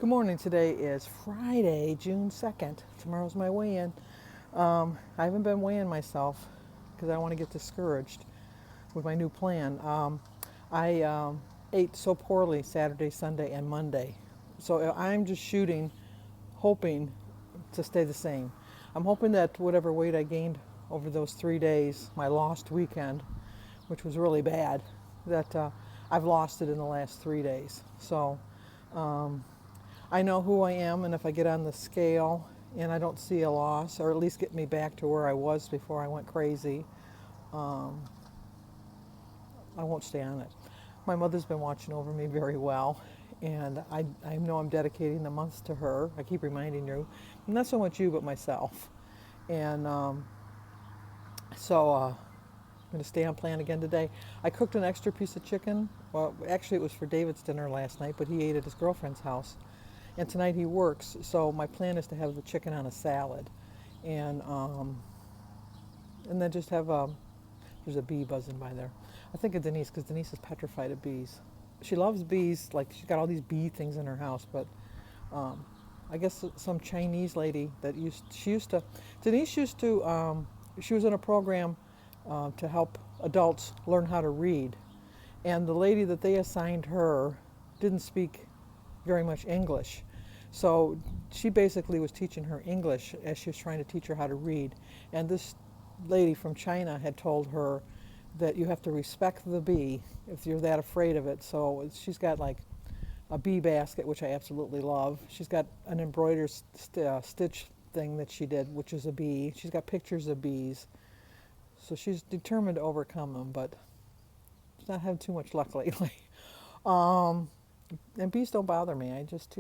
Good morning. Today is Friday, June 2nd. Tomorrow's my weigh-in. I haven't been weighing myself because I don't want to get discouraged with my new plan. I ate so poorly Saturday, Sunday, and Monday. So I'm just shooting, hoping to stay the same. I'm hoping that whatever weight I gained over those 3 days, my lost weekend, which was really bad, that I've lost it in the last 3 days. So um, I know who I am, and if I get on the scale and I don't see a loss, or at least get me back to where I was before I went crazy, um, I won't stay on it. My mother's been watching over me very well, and I know I'm dedicating the months to her. I keep reminding you, not so much you, but myself. And I'm going to stay on plan again today. I cooked an extra piece of chicken. Well, actually, it was for David's dinner last night, but he ate at his girlfriend's house. And tonight he works, so my plan is to have the chicken on a salad, and and then just have there's a bee buzzing by there. I think of Denise because Denise is petrified of bees. She loves bees, like she's got all these bee things in her house, but um, I guess some Chinese lady that used to Denise used to she was in a program to help adults learn how to read, and the lady that they assigned her didn't speak very much English. So she basically was teaching her English as she was trying to teach her how to read. And this lady from China had told her that you have to respect the bee if you're that afraid of it. So she's got like a bee basket, which I absolutely love. She's got an embroidered stitch thing that she did, which is a bee. She's got pictures of bees. So she's determined to overcome them, but she's not had too much luck lately. Um, and bees don't bother me. I just,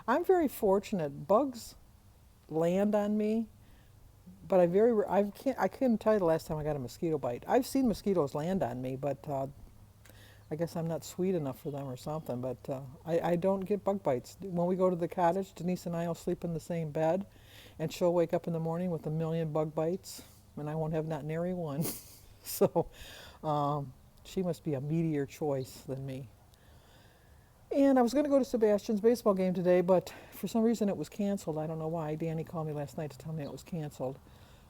I'm very fortunate. Bugs land on me, but I couldn't tell you the last time I got a mosquito bite. I've seen mosquitoes land on me, but I guess I'm not sweet enough for them or something. But I don't get bug bites. When we go to the cottage, Denise and I will sleep in the same bed, and she'll wake up in the morning with a million bug bites, and I won't have not nary one. So um, she must be a meatier choice than me. And I was going to go to Sebastian's baseball game today, but for some reason it was canceled. I don't know why. Danny called me last night to tell me it was canceled.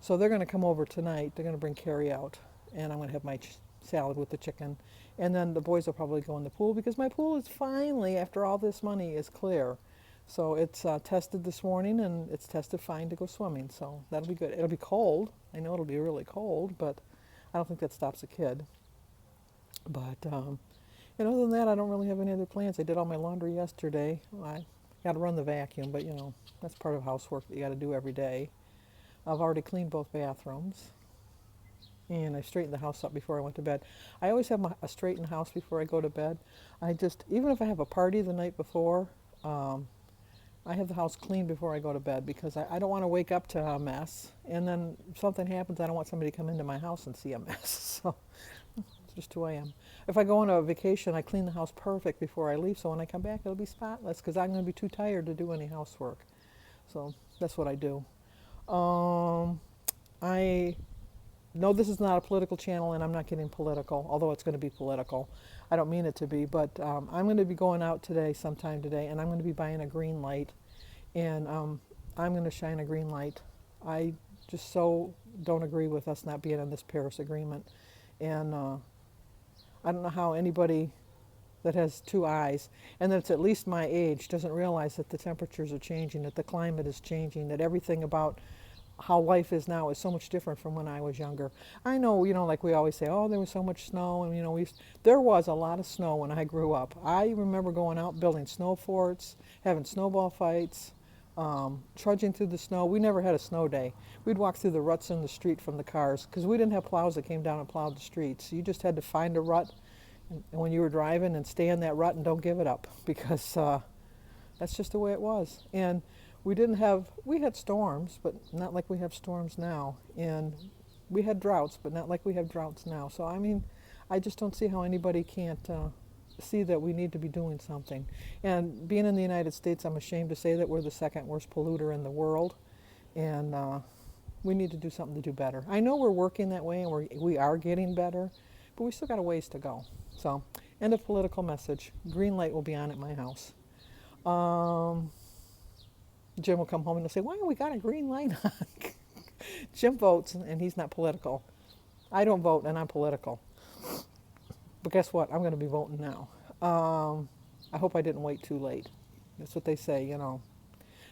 So they're going to come over tonight. They're going to bring carry out, and I'm going to have my salad with the chicken. And then the boys will probably go in the pool because my pool is finally, after all this money, is clear. So it's tested this morning, and it's tested fine to go swimming. So that'll be good. It'll be cold. I know it'll be really cold, but I don't think that stops a kid. But and other than that, I don't really have any other plans. I did all my laundry yesterday. I got to run the vacuum, but that's part of housework that you got to do every day. I've already cleaned both bathrooms, and I straightened the house up before I went to bed. I always have a straightened house before I go to bed. Even if I have a party the night before, um, I have the house clean before I go to bed because I don't want to wake up to a mess, and then if something happens, I don't want somebody to come into my house and see a mess. So it's just who I am. If I go on a vacation, I clean the house perfect before I leave, so when I come back, it'll be spotless because I'm going to be too tired to do any housework. So that's what I do. Um, I know this is not a political channel, and I'm not getting political, although it's going to be political. I don't mean it to be, but I'm going to be going out today, sometime today, and I'm going to be buying a green light, and I'm going to shine a green light. I just so don't agree with us not being in this Paris Agreement, and I don't know how anybody that has two eyes and that's at least my age doesn't realize that the temperatures are changing, that the climate is changing, that everything about how life is now is so much different from when I was younger. I know, like we always say, oh, there was so much snow, and there was a lot of snow when I grew up. I remember going out building snow forts, having snowball fights, trudging through the snow. We never had a snow day. We'd walk through the ruts in the street from the cars because we didn't have plows that came down and plowed the streets. You just had to find a rut and when you were driving and stay in that rut and don't give it up because that's just the way it was. And we had storms, but not like we have storms now. And we had droughts, but not like we have droughts now. So, I mean, I just don't see how anybody can't see that we need to be doing something. And being in the United States, I'm ashamed to say that we're the second worst polluter in the world. And we need to do something to do better. I know we're working that way and we are getting better, but we still got a ways to go. So, end of political message. Green light will be on at my house. Um, Jim will come home and he'll say, "Why we got a green light on?" Jim votes, and he's not political. I don't vote, and I'm political. But guess what? I'm going to be voting now. I hope I didn't wait too late. That's what they say, you know.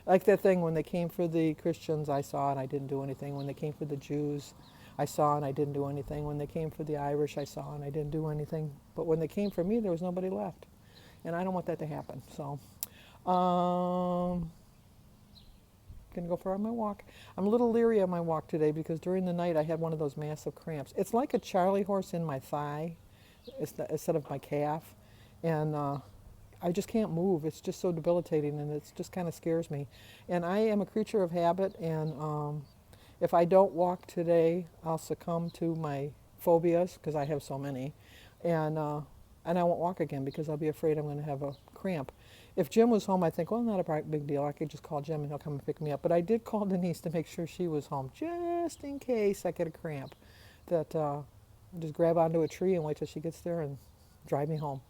Like that thing when they came for the Christians, I saw and I didn't do anything. When they came for the Jews, I saw and I didn't do anything. When they came for the Irish, I saw and I didn't do anything. But when they came for me, there was nobody left. And I don't want that to happen. So, gonna go for my walk. I'm a little leery on my walk today because during the night I had one of those massive cramps. It's like a Charlie horse in my thigh instead of my calf. And I just can't move. It's just so debilitating, and it just kind of scares me. And I am a creature of habit, and if I don't walk today, I'll succumb to my phobias, because I have so many, and I won't walk again because I'll be afraid I'm going to have a cramp. If Jim was home, I think, well, not a big deal. I could just call Jim and he'll come and pick me up. But I did call Denise to make sure she was home, just in case I get a cramp. That I'll just grab onto a tree and wait till she gets there and drive me home.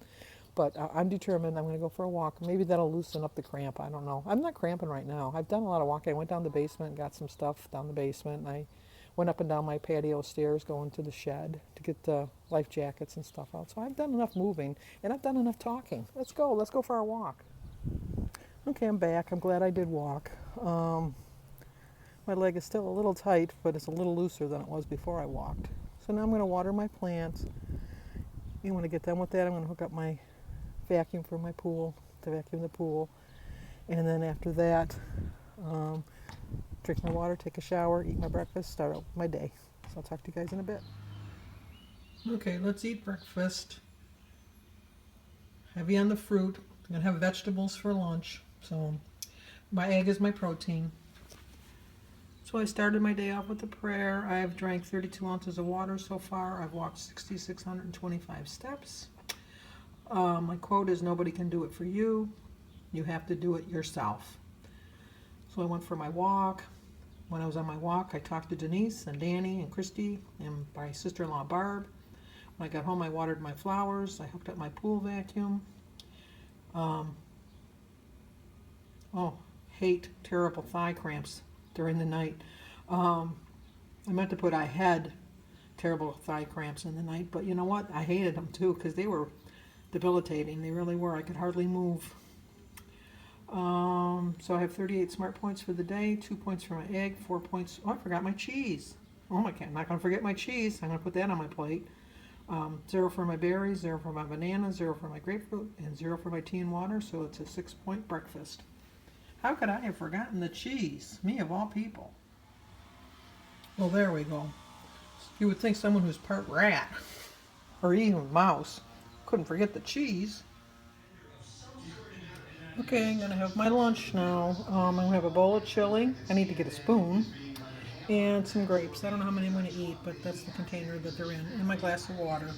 But I'm determined. I'm going to go for a walk. Maybe that'll loosen up the cramp. I don't know. I'm not cramping right now. I've done a lot of walking. I went down the basement and got some stuff down the basement. And I went up and down my patio stairs going to the shed to get the life jackets and stuff out. So I've done enough moving, and I've done enough talking. Let's go. Let's go for our walk. Okay, I'm back. I'm glad I did walk. My leg is still a little tight, but it's a little looser than it was before I walked. So now I'm going to water my plants. And when I get done with that, I'm going to hook up my vacuum for my pool, to vacuum the pool. And then after that, drink my water, take a shower, eat my breakfast, start out my day. So I'll talk to you guys in a bit. Okay, let's eat breakfast. Heavy on the fruit. I'm going to have vegetables for lunch. So my egg is my protein. So I started my day off with a prayer. I have drank 32 ounces of water so far. I've walked 6,625 steps. My quote is, nobody can do it for you. You have to do it yourself. So I went for my walk. When I was on my walk, I talked to Denise and Danny and Christy and my sister-in-law Barb. When I got home, I watered my flowers. I hooked up my pool vacuum. Hate terrible thigh cramps during the night. I meant to put I had terrible thigh cramps in the night, but you know what? I hated them too because they were debilitating. They really were. I could hardly move. So I have 38 smart points for the day, 2 points for my egg, 4 points. Oh, I forgot my cheese. Oh my God, I'm not going to forget my cheese. I'm going to put that on my plate. 0 for my berries, 0 for my banana, 0 for my grapefruit, and 0 for my tea and water, so it's a 6-point breakfast. How could I have forgotten the cheese? Me of all people. Well, there we go. You would think someone who's part rat, or even mouse, couldn't forget the cheese. Okay, I'm going to have my lunch now. I'm going to have a bowl of chili. I need to get a spoon. And some grapes. I don't know how many I'm going to eat, but that's the container that they're in. And my glass of water.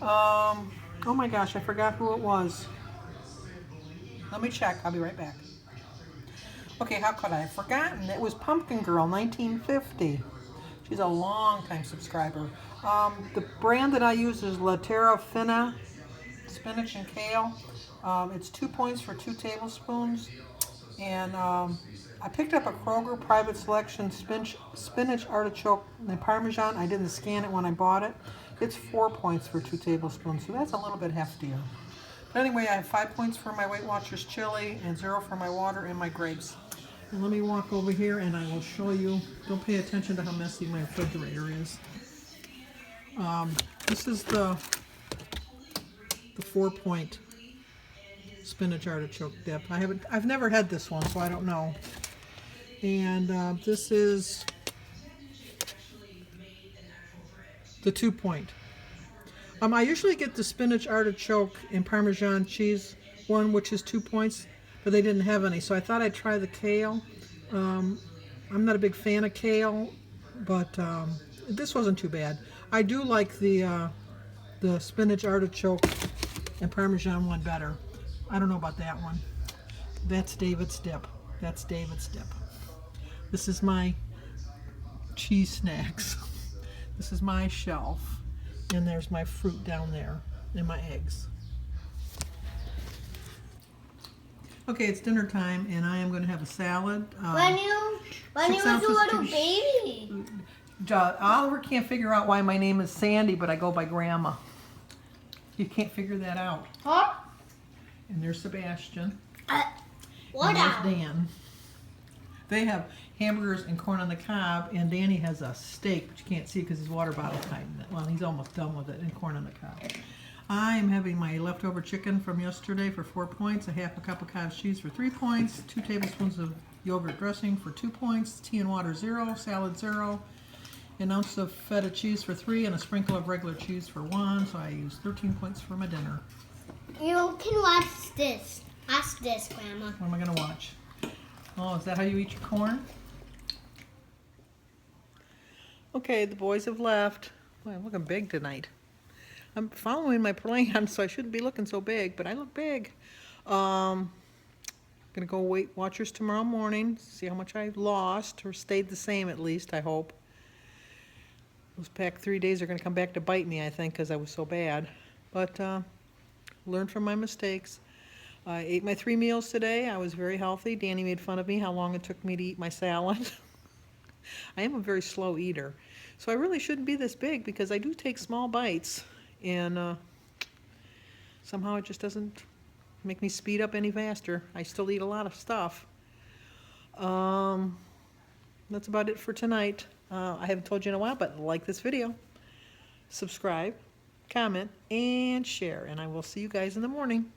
Oh my gosh, I forgot who it was. Let me check. I'll be right back. Okay, how could I have forgotten? It was Pumpkin Girl, 1950. She's a long-time subscriber. The brand that I use is La Terra Fina, spinach and kale. It's 2 points for 2 tablespoons. And I picked up a Kroger Private Selection spinach artichoke and Parmesan. I didn't scan it when I bought it. It's 4 points for 2 tablespoons, so that's a little bit heftier. But anyway, I have 5 points for my Weight Watchers chili and 0 for my water and my grapes. And let me walk over here and I will show you. Don't pay attention to how messy my refrigerator is. This is the 4-point spinach artichoke dip. I've never had this one, so I don't know. And this is the 2-point. I usually get the spinach artichoke and Parmesan cheese one, which is 2 points, but they didn't have any, so I thought I'd try the kale. I'm not a big fan of kale, but this wasn't too bad. I do like the spinach artichoke and Parmesan one better. I don't know about that one. That's David's dip. That's David's dip. This is my cheese snacks. This is my shelf. And there's my fruit down there and my eggs. Okay, it's dinner time, and I am going to have a salad. When you was a little baby. Oliver can't figure out why my name is Sandy, but I go by Grandma. You can't figure that out. Huh? And there's Sebastian. What And there's else? Dan. They have hamburgers and corn on the cob, and Danny has a steak, but you can't see because his water bottle's hiding it. Well, he's almost done with it, and corn on the cob. I am having my leftover chicken from yesterday for 4 points, a half a cup of cottage cheese for 3 points, 2 tablespoons of yogurt dressing for 2 points, tea and water 0, salad 0, an ounce of feta cheese for 3, and a sprinkle of regular cheese for 1, so I use 13 points for my dinner. You can watch this. Watch this, Grandma. What am I going to watch? Oh, is that how you eat your corn? Okay, the boys have left. Boy, I'm looking big tonight. I'm following my plan, so I shouldn't be looking so big, but I look big. Gonna go Weight Watchers tomorrow morning, see how much I lost, or stayed the same at least, I hope. Those past 3 days are gonna come back to bite me, I think, because I was so bad. But learn from my mistakes. I ate my 3 meals today. I was very healthy. Danny made fun of me how long it took me to eat my salad. I am a very slow eater, so I really shouldn't be this big because I do take small bites, and somehow it just doesn't make me speed up any faster. I still eat a lot of stuff. That's about it for tonight. I haven't told you in a while, but like this video, subscribe, comment, and share, and I will see you guys in the morning.